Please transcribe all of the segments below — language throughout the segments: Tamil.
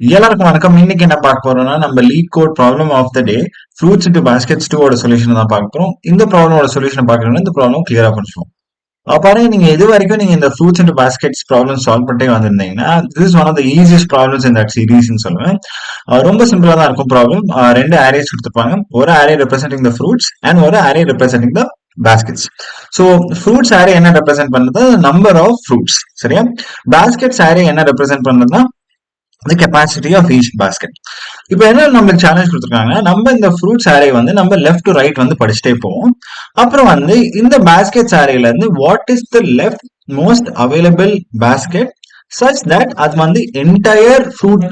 எல்லாருக்கும் வணக்கம். இன்னைக்கு என்ன பார்க்க போறோம்னா, நம்ம LeetCode problem of the day fruits into baskets 2 ஓட சொல்யூஷன் தான் பார்க்க போறோம். இந்த ப்ராப்ளமோட சொல்யூஷன் பார்க்கணும்னா இந்த ப்ராப்ளம் கிளியரா புரிஞ்சுக்கும். பாருங்க, நீங்க இது வரைக்கும் நீங்க இந்த fruits into baskets problem solve பண்ணிட்டே வந்திருந்தீங்கன்னா, this is one of the easiest problems in that சீரீஸ்னு சொல்லுவேன். ரொம்ப சிம்பிளா தான் இருக்கும் ப்ராப்ளம். ரெண்டு அரேஸ் கொடுத்துருப்பாங்க. ஒரு array representing the fruits and ஒரு array representing the baskets. So fruits array என்ன ரெப்ரசென்ட் பண்ணுது? Number of fruits. சரியா? baskets array என்ன ரெப்ரசென்ட் பண்ணுதுன்னா the capacity of each basket. இப்போ என்ன நம்மளுக்கு சேலஞ்ச் கொடுத்துருக்காங்க, நம்ம இந்த ஃப்ரூட்ஸ் அரே வந்து நம்ம லெஃப்ட் டு ரைட் வந்து படிச்சுட்டே போவோம். அப்புறம் வந்து இந்த பாஸ்கெட்ஸ் அரேல இருந்து what is the left most available basket such that அது வந்து என்டையர் ஃப்ரூட்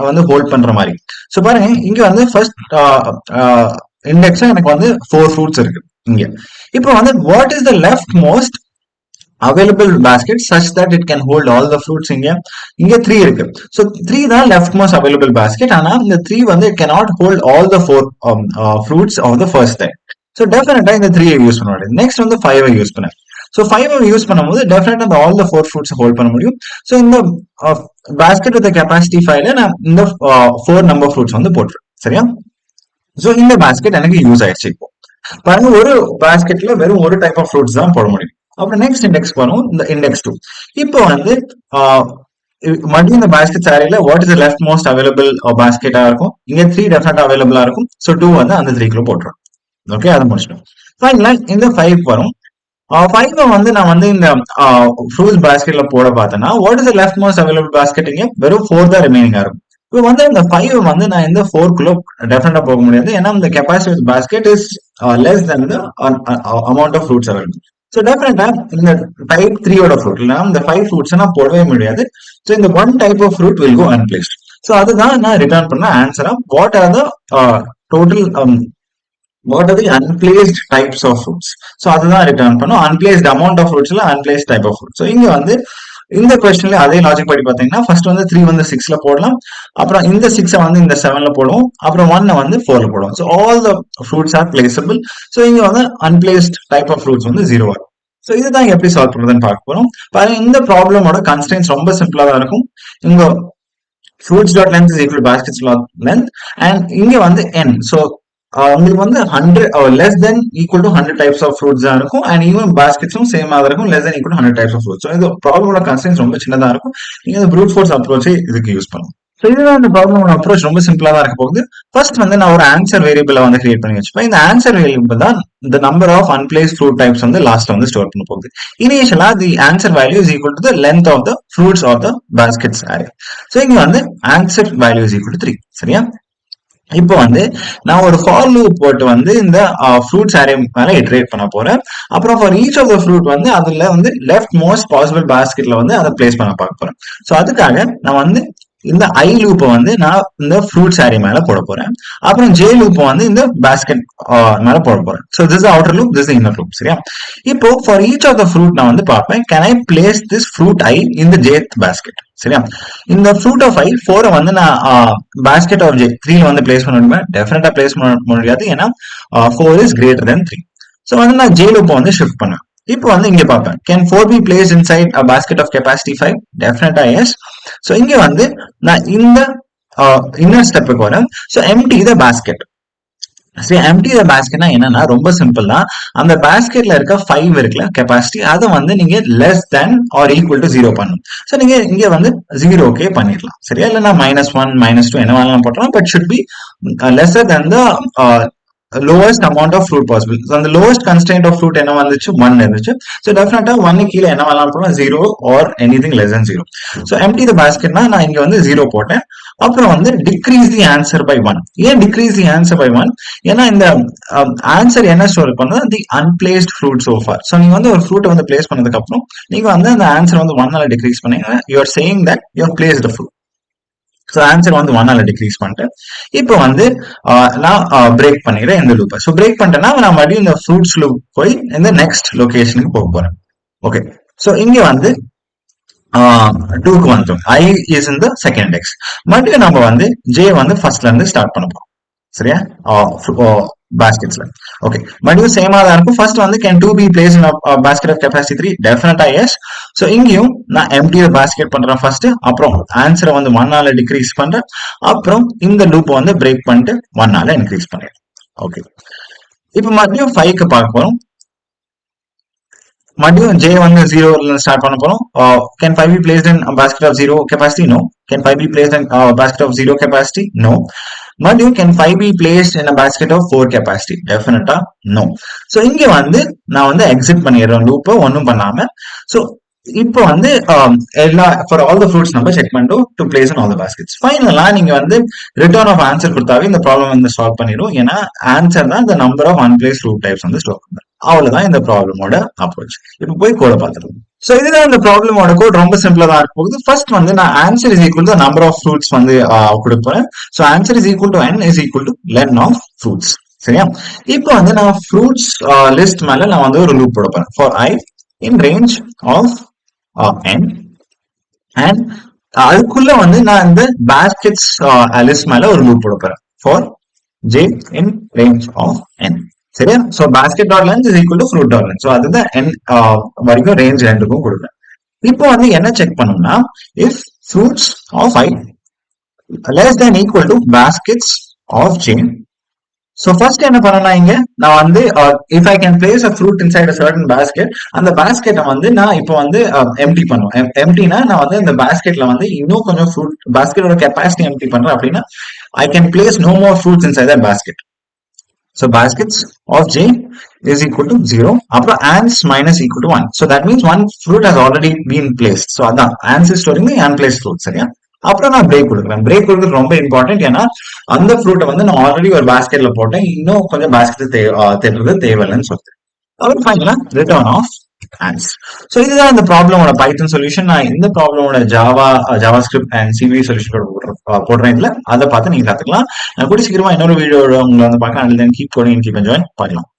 வந்து ஹோல்ட் பண்ற மாதிரி. ஸோ பாருங்க, இங்க வந்து ஃபர்ஸ்ட் இண்டெக்ஸ் எனக்கு வந்து 4 ஃப்ரூட்ஸ் இருக்கு இங்க. இப்போ வந்து what is the left most available basket such that it can hold all the fruits இங்க 3 இருக்கு. So 3 தான் left most available basket. ஆனா இந்த 3 வந்து it cannot hold all the 4 fruits of the first time. So definitely இந்த 3 யூஸ் பண்ண முடியாது. நெக்ஸ்ட் வந்து 5 யூஸ் பண்ண. So 5 யூஸ் பண்ணும்போது definitely அந்த all the 4 fruits ஹோல்ட் பண்ண முடியும். So இந்த basket with the capacity 5ல நான் இந்த 4 number fruits வந்து போட்டுறேன். சரியா? So இந்த basket எனக்கு யூஸ் ஆயிடுச்சு. இப்போ பாருங்க, ஒரு பாஸ்கெட்ல வெறும் ஒரு டைப் ஆஃப் ஃப்ரூட்ஸ் தான் போட முடியும். அப்புறம் நெக்ஸ்ட் இண்டெக்ஸ் வரும், இந்த இண்டெக்ஸ் 2. இப்போ வந்து மறுபடியும் இந்த பாஸ்கெட் சாரியில what is left most available பாஸ்கெட்டா இருக்கும். இங்க 3 டெஃபினட்டா அவைலபிளா இருக்கும். ஸோ 2 வந்து அந்த 3 போட்டுரும். ஓகே, அதை முடிச்சிடும். ஃபைனலா இந்த 5 வரும். 5 வந்து நான் வந்து இந்த ஃப்ரூட்ஸ் பாஸ்கெட்ல போட பார்த்தேன்னா what is left most available basket இங்க வெறும் 4 தான் ரிமைனிங்கா இருக்கும். இப்போ வந்து இந்த 5 வந்து நான் இந்த 4 டெஃபினட்டா போக முடியாது. ஏன்னா இந்த capacity basket is less than the amount of fruits available. So டெஃபினட்டா இந்த டைப் 3 ஓட ஃப்ரூட் இல்லைனா இந்த 5 ஃப்ரூட்ஸ் நான் போடவே முடியாது. ஸோ இந்த one type of fruit will go unplaced. So அதுதான் நான் ரிட்டர்ன் பண்ண ஆன்சரா. What are the total what are the unplaced types of fruits? So அதுதான் ரிட்டர்ன் பண்ணும். unplaced amount of fruits இல்ல unplaced type of fruit. So இங்க வந்து இந்த கொஸ்டின்ல அதே லாஜிக் படி பாத்தீங்கன்னா ஃபர்ஸ்ட் வந்து 3 வந்து 6ல போடலாம். அப்புறம் இந்த 6 வந்து இந்த 7ல போடுவோம். அப்புறம் 1 வந்து 4ல போடுவோம். So all the fruits are placeable. So இங்க வந்து unplaced type of fruits வந்து 0 வரும். ஸோ இதுதான் எப்படி சால்வ் பண்றதுன்னு பார்க்க போறோம். பாருங்க, இந்த ப்ராப்ளமோட கன்ஸ்ட்ரெயின்ஸ் ரொம்ப சிம்பிளா தான் இருக்கும். இங்க fruits dot length is equal to baskets dot length and இங்க வந்து n. So உங்களுக்கு வந்து 100 less than equal to 100 types of fruits தான் இருக்கும். and even basketsம் சேம் ஆக இருக்கும், less than equal to 100 types of fruits. So இந்த ப்ராப்ளமோட கன்ஸ்ட்ரெயின்ஸ் ரொம்ப சின்னதா இருக்கும். நீங்க இந்த brute force approach இதுக்கு யூஸ் பண்ணலாம். ஸோ இதுதான் இந்த ப்ராப்ளமோட அப்ரோச். ரொம்ப சிம்பிளா தான் இருக்க போகுது. ஃபர்ஸ்ட் வந்து நான் ஒரு ஆன்சர் வேரியபிளை வந்து கிரியேட் பண்ணி வச்சுப்பேன். இந்த ஆன்சர் வேரியபிள் தான் the number of unplaced fruit types வந்து லாஸ்ட்ல வந்து ஸ்டோர் பண்ண போகுது. இனிஷியலா the answer value is equal to the length of the fruits of the baskets array. So இங்க வந்து answer value is equal to 3. சரியா? இப்போ வந்து நான் ஒரு ஃபார் லூப் போட்டு வந்து இந்த ஃப்ரூட்ஸ் அரே மேல இட்ரேட் பண்ண போறேன். அப்புறம் for each of the fruit வந்து அதுல வந்து லெஃப்ட் மோஸ்ட் பாசிபிள் பாஸ்கெட்ல வந்து அதை பிளேஸ் பண்ண பார்க்க போறேன். ஸோ அதுக்காக நான் வந்து இந்த ஐ லூப்பை வந்து நான் இந்த ஃப்ரூட்ஸ் அரே மேல போட போறேன். அப்புறம் ஜே லூப்பை வந்து இந்த பாஸ்கெட் மேல போட போறேன். So this outer loop, this inner loop. சரியா? இப்போ for each of the fruit நான் வந்து பார்ப்பேன், can I place this fruit i in the jth basket. சரியா? இந்த ஃப்ரூட் ஆஃப் ஐ 4 வந்து நான் பாஸ்கெட் ஆஃப் ஜே 3 வந்து பிளேஸ் பண்ண முடியுமா? டெஃபினட்டா பிளேஸ் பண்ண முடியாது. ஏன்னா 4 இஸ் கிரேட்டர் தென் 3. ஸோ வந்து நான் ஜே லூப்பை வந்து ஷிஃப்ட் பண்ணுவேன். இப்போ வந்து இங்க பார்ப்பேன், can 4 be placed inside a basket of capacity 5? டெஃபினட்டா எஸ். ஸோ இங்க வந்து நான் இந்த இன்னர் ஸ்டெப்புக்கு வரேன். So empty the basket. சரி, எம்டி த பாஸ்கெட்னா என்னன்னா ரொம்ப சிம்பிள் தான். அந்த பாஸ்கெட்ல இருக்க 5 இருக்குல்ல கெப்பாசிட்டி, அதை வந்து நீங்க less than or equal to 0 பண்ணும். ஸோ நீங்க இங்க வந்து 0 பண்ணிடலாம். சரியா? இல்லைன்னா -1 -2 என்ன வேணாலும் போட்டலாம். But should be lesser than the lowest amount of fruit possible. So the lowest constraint of fruit என்ன வந்துச்சு? 1 இருந்துச்சு. So definitely 1 கீழே என்ன வேணாலும் போடலாம், 0 or anything less than 0. So empty the basket நான் இங்க வந்து 0 போட்டேன். அப்புறம் வந்து decrease the answer by 1. ஏன் decrease the answer by 1? ஏன்னா இந்த ஆன்சர் என்ன ஸ்டோர் பண்ணா the unplaced fruit so far. So நீங்க வந்து ஒரு ஃப்ரூட்டை வந்து பிளேஸ் பண்ணதுக்கு அப்புறம் நீங்க வந்து அந்த ஆன்சர் வந்து 1 டிக்ரீஸ் பண்ணீங்க. you are saying that you have placed the fruit. So answer வந்து 1 டிக்ரீஸ் பண்ணிட்டேன். இப்போ வந்து நான் பிரேக் பண்ணிக்கிறேன் இந்த லூப்பை. ஸோ பிரேக் பண்ணிட்டேன்னா நான் மறுபடியும் இந்த ஃப்ரூட்ஸ் லூப் போய் இந்த நெக்ஸ்ட் லொகேஷனுக்கு போக போறேன். ஓகே, ஸோ இங்க வந்து 2க்கு வந்துடும். I is in the second index. மறுபடியும் நம்ம வந்து ஜே வந்து ஃபர்ஸ்ட்ல இருந்து ஸ்டார்ட் பண்ண போறோம். சரியா? basketsல. ஓகே. மறுபடியும் சேமா தான் இருக்கும். ஃபர்ஸ்ட் வந்து can 2 be placed in a basket of capacity 3? டெஃபினட்டா எஸ். ஸோ இங்கேயும் நான் எம்டி பாஸ்கெட் பண்றேன் ஃபர்ஸ்ட், அப்புறம் ஆன்சரை வந்து 1 ஆல டிக்ரீஸ் பண்றேன், அப்புறம் இந்த லூப் வந்து பிரேக் பண்ணிட்டு 1 ஆல இன்க்ரீஸ் பண்ணிடுறேன். ஓகே. இப்போ மறுபடியும் 5க்கு பார்க்க போறோம். மறுபடியும் J வந்து 0 ஸ்டார்ட் பண்ண போறோம். Can 5 be placed in a basket of 0 capacity? No. Can 5 be placed in a basket of 0 capacity? No. மறுபடியும் can 5 be placed in a basket of 4 capacity? டெஃபினட்டா no. ஸோ இங்க வந்து நான் வந்து எக்ஸிட் பண்ணிடுறேன் லூப்பை ஒன்றும் பண்ணாம. ஸோ இப்போ வந்து எல்லா ஃபார் ஆல் த ஃப்ரூட்ஸ் நம்ம செக் பண்ணிட்டோம் to place in all the baskets. ஃபைனலா நீங்க வந்து ரிட்டர்ன் ஆஃப் ஆன்சர் கொடுத்தாவே இந்த ப்ராப்ளம் வந்து சால்வ் பண்ணிடும். ஏன்னா ஆன்சர் தான் இந்த நம்பர் ஆஃப் அன்பிளேஸ் ஃப்ரூட் டைப்ஸ் வந்து ஸ்டோர் பண்ணுறோம். அவ்வளவுதான் இந்த ப்ராப்ளமோட அப்ரோச். இப்போ போய் கோட பார்த்துருவோம். ஸோ இதுதான் இந்த ப்ராப்ளமோட கோட். ரொம்ப சிம்பிளா தான் இருக்க போகுது. ஃபர்ஸ்ட் வந்து நான் answer is equal to number of fruits வந்து கொடுப்பேன். So answer is equal to n is equal to len of fruits. சரியா? இப்போ வந்து நான் ஃப்ரூட்ஸ் லிஸ்ட் மேல நான் வந்து ஒரு லூப் போட போறேன். For i in range of n and அதுக்குள்ள வந்து நான் இந்த பாஸ்கெட்ஸ் லிஸ்ட் மேல ஒரு லூப் போட போறேன். For j in range of n. சரியா? So basket dot length is equal to fruit dot length. So அதுதான் n வரைக்கும் ரேஞ்ச் ரெண்டுக்கும் கொடுக்குறேன். இப்போ வந்து என்ன செக் பண்ணணும்னா if fruits of i less than equal to baskets of j. So first என்ன பண்ணலாம், இங்க நான் வந்து if I can place a fruit inside a certain basket, அந்த பாஸ்கெட்டை வந்து நான் இப்போ வந்து எம்டி பண்ணுவேன். எம்டினா நான் வந்து இந்த பாஸ்கெட்ல வந்து இன்னும் கொஞ்சம் ஃப்ரூட் பாஸ்கெட்டோட கெப்பாசிட்டி எம்டி பண்றேன் அப்படின்னா I can place no more fruits inside that basket. So baskets of j is equal to 0. Apra ants minus equal to 1. So that means one fruit has already been placed. So adan ants is storing the unplaced fruit. சரியா? அப்புறம் நான் பிரேக் கொடுக்குறேன். பிரேக் கொடுக்குறது ரொம்ப இம்பார்ட்டன்ட். ஏன்னா அந்த ஃப்ரூட்டை வந்து நான் ஆல்ரெடி ஒரு பாஸ்கெட்ல போட்டேன், இன்னும் கொஞ்சம் பாஸ்கெட் தேடுறது தேவையில்லைன்னு சொல்லிட்டு அப்புறம் ஃபைனலா ரிட்டர்ன் ஆஃப் ஆன்சர். ஸோ இதுதான் இந்த ப்ராப்ளமோட பைத்தன் சொல்யூஷன். நான் இந்த ப்ராப்ளமோட ஜாவா ஸ்கிரிப்ட் அண்ட் சிவி சொல்யூஷன் போடுறேன் இதுல. அதை பார்த்து நீங்க கத்துக்கலாம். நான் கூட சீக்கிரமா இன்னொரு வீடியோட உங்களை வந்து பார்க்கலாம். கீப் கோடிங், கீப் என்ஜாய், பார்க்கலாம்.